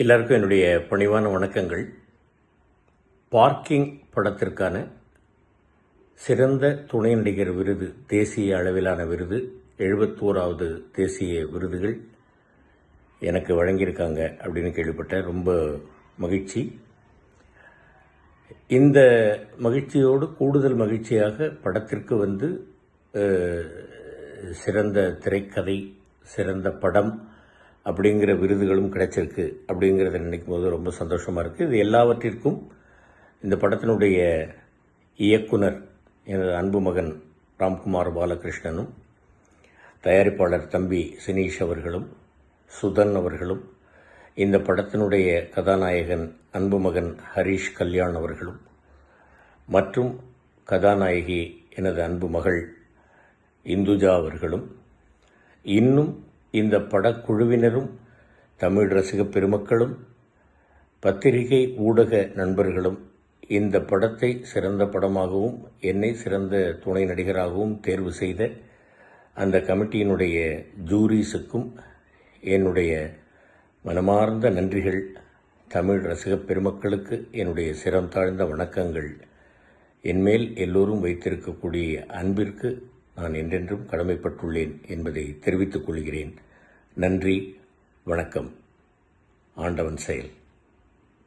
எல்லாருக்கும் என்னுடைய பணிவான வணக்கங்கள். பார்க்கிங் படத்திற்கான சிறந்த துணை நடிகர் விருது, தேசிய அளவிலான விருது, 71வது தேசிய விருதுகள் எனக்கு வழங்கியிருக்காங்க அப்படின்னு கேள்விப்பட்டேன். ரொம்ப மகிழ்ச்சி. இந்த மகிழ்ச்சியோடு கூடுதல் மகிழ்ச்சியாக படத்திற்கு சிறந்த திரைக்கதை, சிறந்த படம் அப்படிங்கிற விருதுகளும் கிடைச்சிருக்கு. அப்படிங்கிறத நினைக்கும் போது ரொம்ப சந்தோஷமாக இருக்குது. இது எல்லாவற்றிற்கும் இந்த படத்தினுடைய இயக்குனர் எனது அன்பு மகன் ராம்குமார் பாலகிருஷ்ணனும், தயாரிப்பாளர் தம்பி சினீஷ் அவர்களும், சுதன் அவர்களும், இந்த படத்தினுடைய கதாநாயகன் அன்பு மகன் ஹரீஷ் கல்யாண் அவர்களும், மற்றும் கதாநாயகி எனது அன்பு மகள் இந்துஜா அவர்களும், இன்னும் இந்த படக்குழுவினரும், தமிழ் ரசிக பெருமக்களும், பத்திரிகை ஊடக நண்பர்களும் இந்த படத்தை சிறந்த படமாகவும் என்னை சிறந்த துணை நடிகராகவும் தேர்வு செய்த அந்த கமிட்டியினுடைய ஜூரிஸுக்கும் என்னுடைய மனமார்ந்த நன்றிகள். தமிழ் ரசிக பெருமக்களுக்கு என்னுடைய சிரம் தாழ்ந்த வணக்கங்கள். என்மேல் எல்லோரும் வைத்திருக்கக்கூடிய அன்பிற்கு நான் என்றென்றும் கடமைப்பட்டுள்ளேன் என்பதை தெரிவித்துக் கொள்கிறேன். நன்றி, வணக்கம். ஆண்டவன் செயல்.